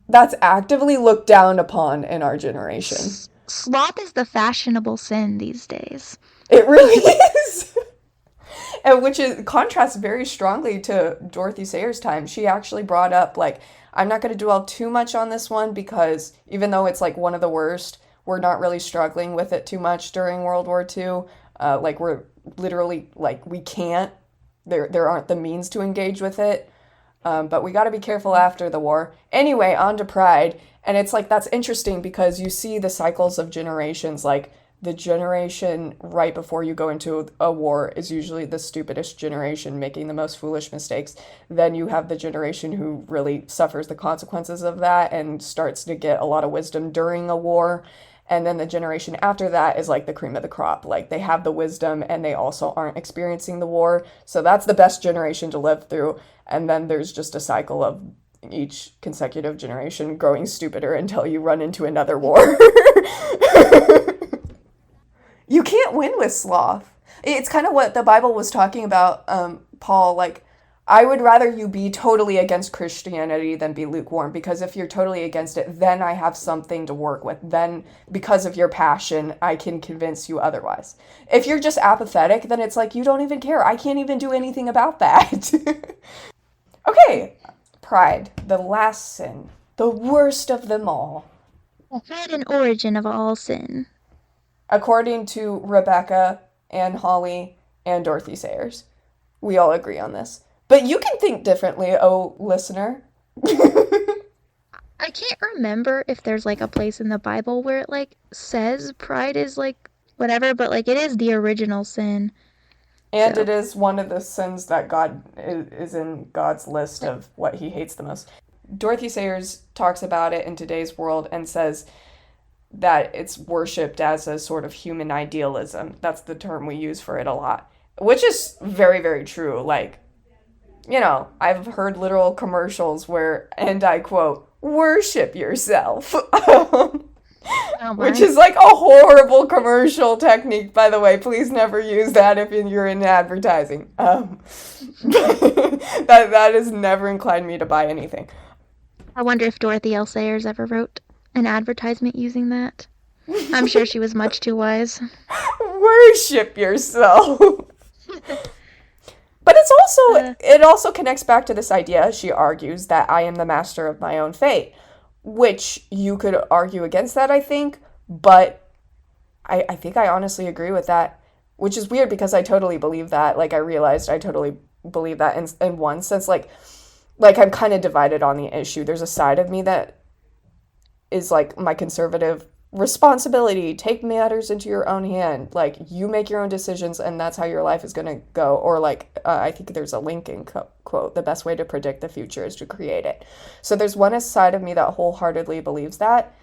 that's actively looked down upon in our generation. Sloth is the fashionable sin these days. It really is. And which is contrasts very strongly to Dorothy Sayers' time. She actually brought up like I'm not going to dwell too much on this one because even though it's like one of the worst, we're not really struggling with it too much during World War II. We're literally like we can't. There aren't the means to engage with it. But we got to be careful after the war. Anyway, on to pride. And it's like that's interesting because you see the cycles of generations. Like the generation right before you go into a war is usually the stupidest generation, making the most foolish mistakes. Then you have the generation who really suffers the consequences of that and starts to get a lot of wisdom during a war. And then the generation after that is like the cream of the crop. Like they have the wisdom and they also aren't experiencing the war. So that's the best generation to live through. And then there's just a cycle of each consecutive generation growing stupider until you run into another war. You can't win with sloth. It's kind of what the Bible was talking about, Paul. Like, I would rather you be totally against Christianity than be lukewarm, because if you're totally against it, then I have something to work with. Then, because of your passion, I can convince you otherwise. If you're just apathetic, then it's like you don't even care. I can't even do anything about that. Okay, pride, the last sin, the worst of them all. The head and origin of all sin. According to Rebecca and Holly and Dorothy Sayers. We all agree on this. But you can think differently, oh listener. I can't remember if there's like a place in the Bible where it like says pride is like whatever, but like it is the original sin. And So, it is one of the sins that God is in God's list of what he hates the most. Dorothy Sayers talks about it in today's world and says that it's worshipped as a sort of human idealism. That's the term we use for it a lot, which is very, very true. Like, you know, I've heard literal commercials where, and I quote, worship yourself. oh Which my. is like a horrible commercial technique, by the way. Please never use that if you're in advertising. That has never inclined me to buy anything. I wonder if Dorothy L. Sayers ever wrote an advertisement using that. I'm sure she was much too wise. Worship yourself. But Uh, it also connects back to this idea, she argues, that I am the master of my own fate, which you could argue against that, I think, but I think I honestly agree with that, which is weird because I totally believe that. Like, I realized I totally believe that in one sense. Like I'm kind of divided on the issue. There's a side of me that is like my conservative responsibility, take matters into your own hand, like you make your own decisions and that's how your life is going to go. Or like I think there's a Lincoln quote, the best way to predict the future is to create it. So there's one side of me that wholeheartedly believes that,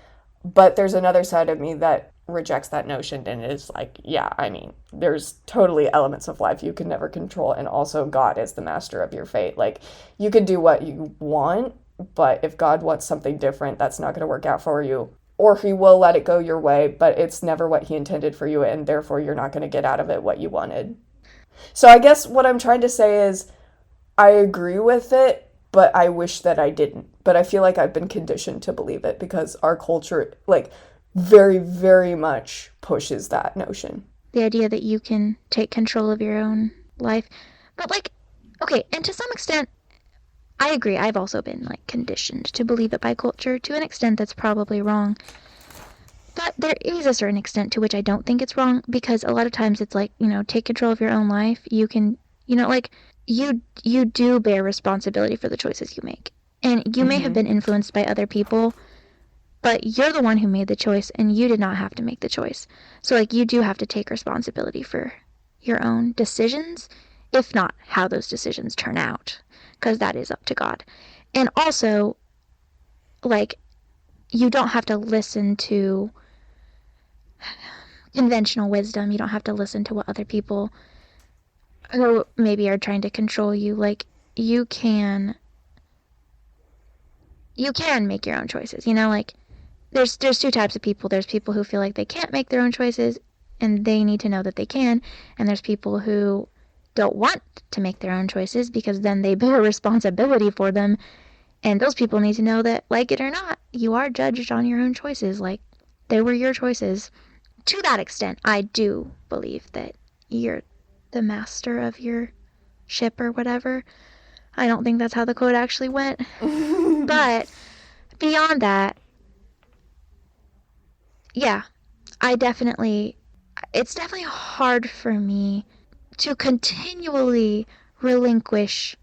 but there's another side of me that rejects that notion and is like, yeah, I mean, there's totally elements of life you can never control, and also God is the master of your fate. Like, you can do what you want, but if God wants something different, that's not going to work out for you. Or he will let it go your way, but it's never what he intended for you, and therefore you're not going to get out of it what you wanted. So I guess what I'm trying to say is I agree with it, but I wish that I didn't. But I feel like I've been conditioned to believe it because our culture, like, very, very much pushes that notion. the idea that you can take control of your own life. But like, okay, and to some extent, I agree. I've also been like conditioned to believe it by culture to an extent that's probably wrong. But there is a certain extent to which I don't think it's wrong because a lot of times it's like, take control of your own life. You can, like you do bear responsibility for the choices you make. And you may have Mm-hmm. been influenced by other people, but you're the one who made the choice and you did not have to make the choice. So like you do have to take responsibility for your own decisions, if not how those decisions turn out, because that is up to God. And also, like, you don't have to listen to conventional wisdom. You don't have to listen to what other people who maybe are trying to control you. Like, you can make your own choices. Like there's two types of people. There's people who feel like they can't make their own choices and they need to know that they can, and there's people who don't want to make their own choices because then they bear responsibility for them, and those people need to know that, like it or not, you are judged on your own choices. Like, they were your choices. To that extent, I do believe that you're the master of your ship or whatever. I don't think that's how the quote actually went. But beyond that, yeah, it's definitely hard for me to continually relinquish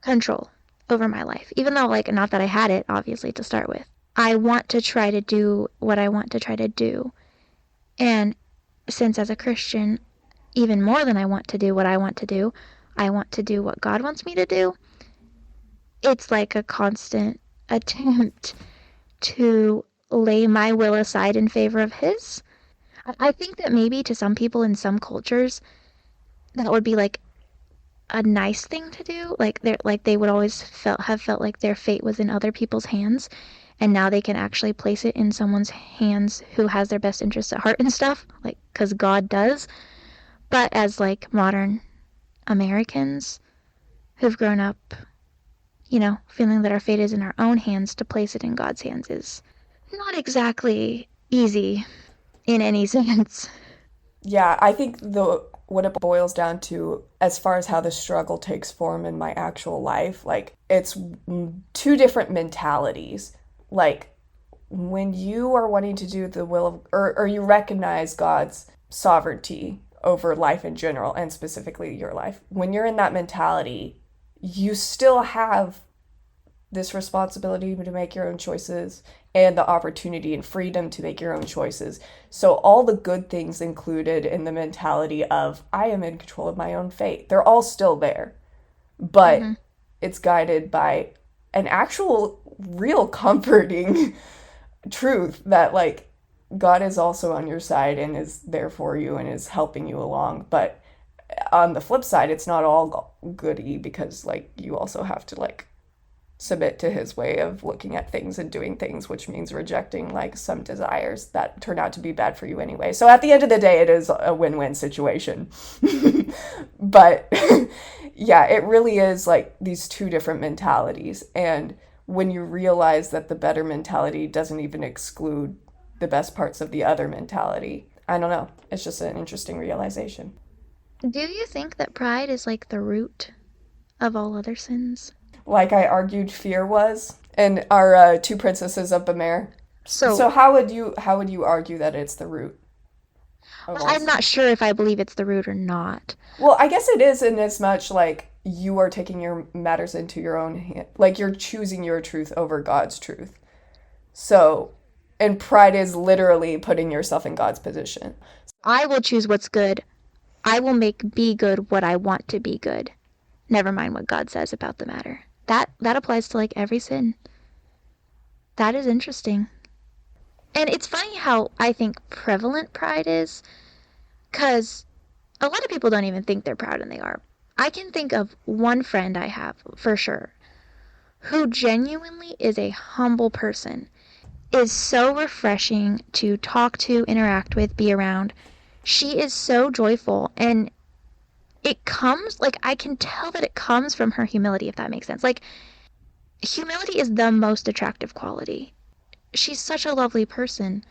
control. over my life. Even though, like, not that I had it, obviously, to start with. I want to try to do what I want to try to do. And since as a Christian, even more than I want to do what I want to do, I want to do what God wants me to do. It's like a constant attempt to lay my will aside in favor of His. I think that maybe to some people in some cultures, that would be like a nice thing to do. Like they would always have felt like their fate was in other people's hands, and now they can actually place it in someone's hands who has their best interests at heart and stuff, like because God does. But as like modern Americans who've grown up, feeling that our fate is in our own hands, to place it in God's hands is not exactly easy in any sense. Yeah, I think what it boils down to, as far as how the struggle takes form in my actual life, like it's two different mentalities. Like when you are wanting to do the will of, or you recognize God's sovereignty over life in general and specifically your life, when you're in that mentality, you still have this responsibility to make your own choices and the opportunity and freedom to make your own choices. So all the good things included in the mentality of I am in control of my own fate, they're all still there. But it's guided by an actual real comforting truth that like God is also on your side and is there for you and is helping you along. But on the flip side, it's not all goody, because like you also have to like submit to his way of looking at things and doing things, which means rejecting like some desires that turn out to be bad for you anyway. So at the end of the day, it is a win-win situation. But yeah, it really is like these two different mentalities. And when you realize that the better mentality doesn't even exclude the best parts of the other mentality, I don't know. It's just an interesting realization. Do you think that pride is like the root of all other sins? Like I argued fear was in our Two Princesses of Bamere. So So, how would you argue that it's the root of well, all I'm sin? not sure if I believe it's the root or not. Well, I guess it is in as much like you are taking your matters into your own hand, like you're choosing your truth over God's truth. So, and pride is literally putting yourself in God's position. I will choose what's good. I will make be good what I want to be good. Never mind what God says about the matter. That applies to like every sin. That is interesting. And it's funny how I think prevalent pride is, because a lot of people don't even think they're proud, and they are. I can think of one friend I have, for sure, who genuinely is a humble person, is so refreshing to talk to, interact with, be around. She is so joyful, and it comes, like, I can tell that it comes from her humility, if that makes sense. Like, humility is the most attractive quality. She's such a lovely person,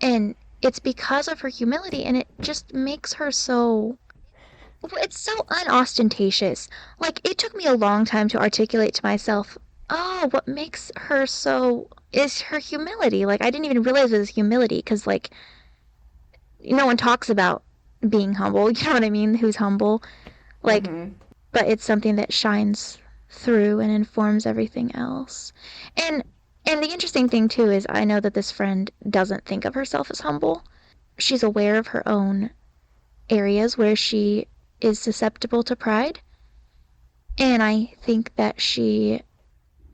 and it's because of her humility, and it just makes her so, it's so unostentatious. Like, it took me a long time to articulate to myself, oh, what makes her so is her humility. Like, I didn't even realize it was humility, because like no one talks about being humble, you know what I mean, who's humble, like, Mm-hmm. but it's something that shines through and informs everything else. And the interesting thing too is I know that this friend doesn't think of herself as humble. She's aware of her own areas where she is susceptible to pride. And I think that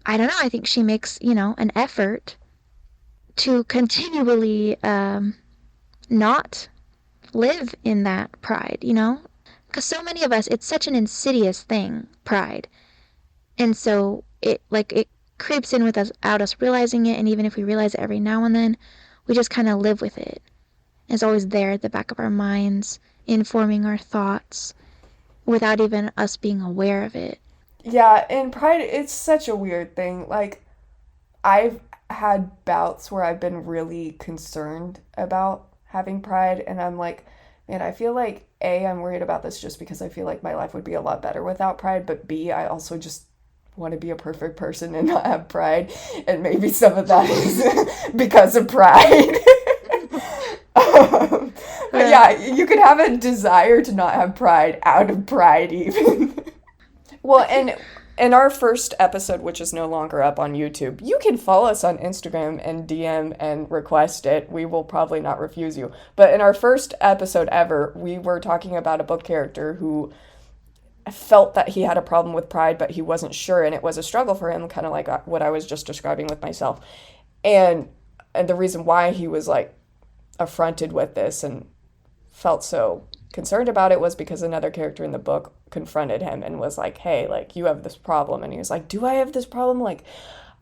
I don't know, I think she makes, an effort to continually not live in that pride. Because so many of us, it's such an insidious thing, pride. And so it creeps in without us realizing it. And even if we realize it every now and then, we just kind of live with it. It's always there at the back of our minds, informing our thoughts without even us being aware of it. Yeah, and pride, it's such a weird thing. Like, I've had bouts where I've been really concerned about having pride, and I'm like, man, I feel like A, I'm worried about this just because I feel like my life would be a lot better without pride, but B, I also just want to be a perfect person and not have pride, and maybe some of that is because of pride. But yeah, you could have a desire to not have pride out of pride, even. Well, and in our first episode, which is no longer up on YouTube, you can follow us on Instagram and DM and request it. We will probably not refuse you. But in our first episode ever, we were talking about a book character who felt that he had a problem with pride, but he wasn't sure, and it was a struggle for him, kind of like what I was just describing with myself. And the reason why he was like affronted with this and felt so concerned about it was because another character in the book confronted him and was like, hey, like, you have this problem. And he was like, do I have this problem? Like,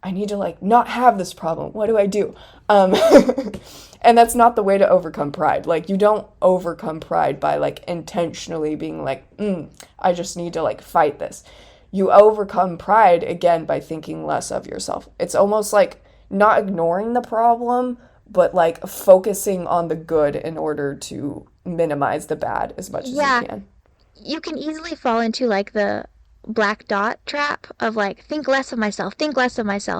I need to like not have this problem. What do I do? And that's not the way to overcome pride. Like, you don't overcome pride by like intentionally being like, I just need to like fight this. You overcome pride again by thinking less of yourself. It's almost like not ignoring the problem, but like focusing on the good in order to minimize the bad as much as you can. You can easily fall into like the black dot trap of like, think less of myself,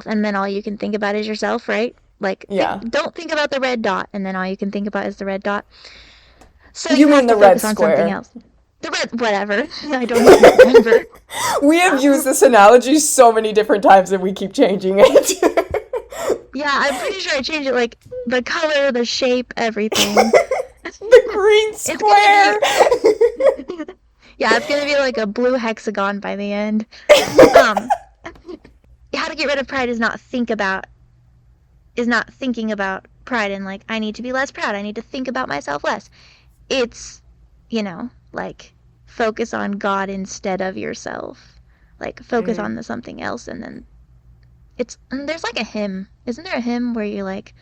and then all you can think about is yourself, right? Like, don't think about the red dot, and then all you can think about is the red dot. So you mean the red square? Something else. The red, whatever. I don't even remember. We have used this analogy so many different times, and we keep changing it. Yeah, I'm pretty sure I changed it, like the color, the shape, everything. The green square. Yeah, it's gonna be like a blue hexagon by the end. How to get rid of pride is not thinking about pride and like, I need to be less proud, I need to think about myself less. It's, like, focus on God instead of yourself. Like, focus on the something else, and then there's like a hymn. Isn't there a hymn where you're like,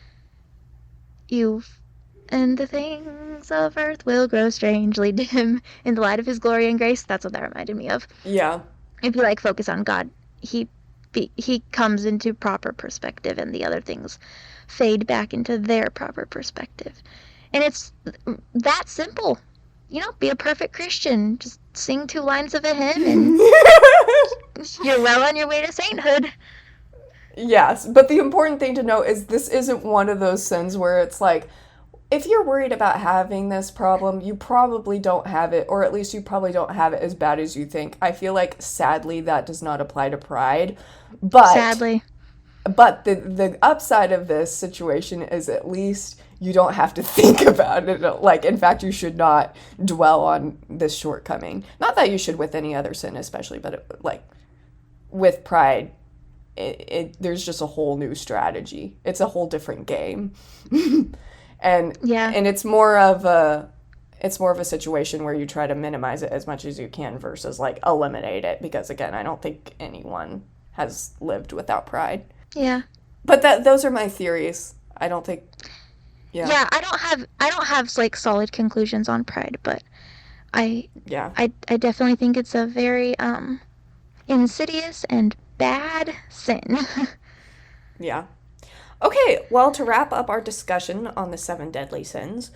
and the things of earth will grow strangely dim in the light of his glory and grace? That's what that reminded me of. Yeah. If you like focus on God, he comes into proper perspective, and the other things fade back into their proper perspective. And it's that simple. Be a perfect Christian. Just sing 2 lines of a hymn, and you're well on your way to sainthood. Yes, but the important thing to know is this isn't one of those sins where it's like, if you're worried about having this problem, you probably don't have it, or at least you probably don't have it as bad as you think. I feel like, sadly, that does not apply to pride. But sadly. But the upside of this situation is at least you don't have to think about it. Like, in fact, you should not dwell on this shortcoming. Not that you should with any other sin especially, but with pride, there's just a whole new strategy. It's a whole different game. And it's more of a situation where you try to minimize it as much as you can versus like eliminate it, because again, I don't think anyone has lived without pride. Yeah. But those are my theories. I don't think Yeah, I don't have like solid conclusions on pride, but I definitely think it's a very insidious and bad sin. Yeah. Okay, well, to wrap up our discussion on the 7 deadly sins,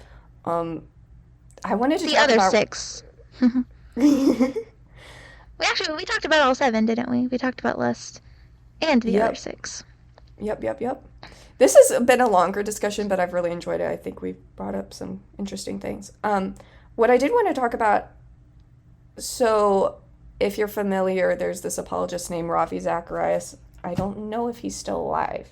I wanted to talk about... The other 6. We talked about all 7, didn't we? We talked about lust and the other 6. Yep. This has been a longer discussion, but I've really enjoyed it. I think we've brought up some interesting things. What I did want to talk about, so if you're familiar, there's this apologist named Ravi Zacharias. I don't know if he's still alive.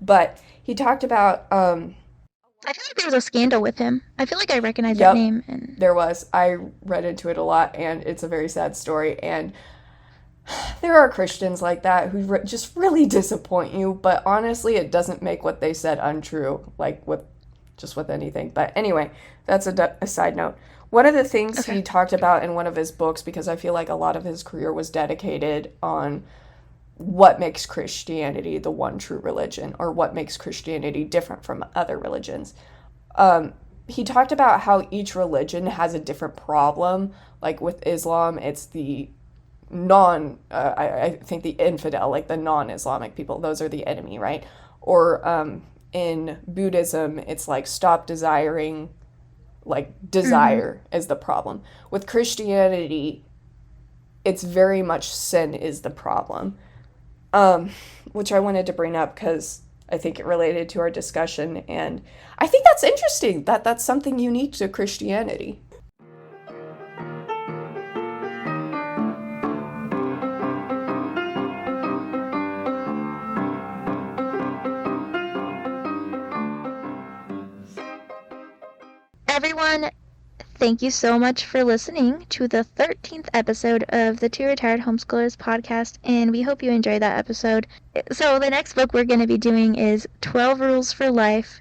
But he talked about... I feel like there was a scandal with him. I feel like I recognize that name. And there was. I read into it a lot, and it's a very sad story. And there are Christians like that who just really disappoint you. But honestly, it doesn't make what they said untrue, like with anything. But anyway, that's a side note. One of the things he talked about in one of his books, because I feel like a lot of his career was dedicated on what makes Christianity the one true religion, or what makes Christianity different from other religions. He talked about how each religion has a different problem. Like with Islam, it's the I think the infidel, like the non-Islamic people, those are the enemy, right? Or in Buddhism, it's like stop desiring, like desire is the problem. With Christianity, it's very much sin is the problem. Which I wanted to bring up because I think it related to our discussion, and I think that's interesting, that's something unique to Christianity. thank you so much for listening to the 13th episode of the Two Retired Homeschoolers podcast, and we hope you enjoyed that episode. So the next book we're going to be doing is 12 Rules for Life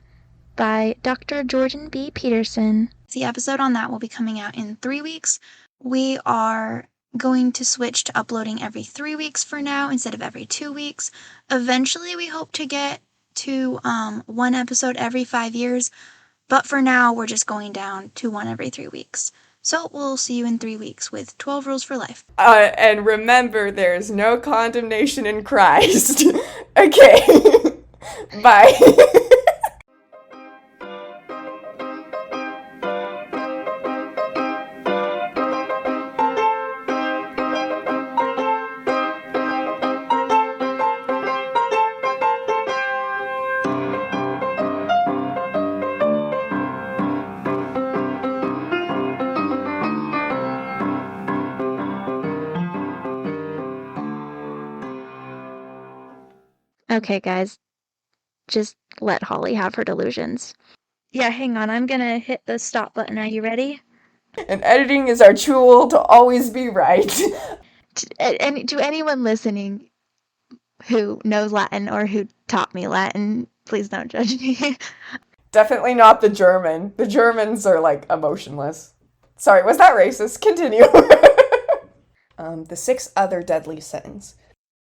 by Dr. Jordan B. Peterson. The episode on that will be coming out in 3 weeks. We are going to switch to uploading every 3 weeks for now instead of every 2 weeks. Eventually, we hope to get to one episode every 5 years, but for now, we're just going down to one every 3 weeks. So we'll see you in 3 weeks with 12 Rules for Life. And remember, there's no condemnation in Christ. Okay. Bye. Okay, guys, just let Holly have her delusions. Yeah, hang on, I'm gonna hit the stop button. Are you ready? And editing is our tool to always be right. And to anyone listening who knows Latin or who taught me Latin, please don't judge me. Definitely not the German. The Germans are, like, emotionless. Sorry, was that racist? Continue. The 6 other deadly sins.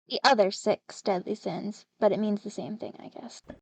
The other 6 deadly sins, but it means the same thing, I guess.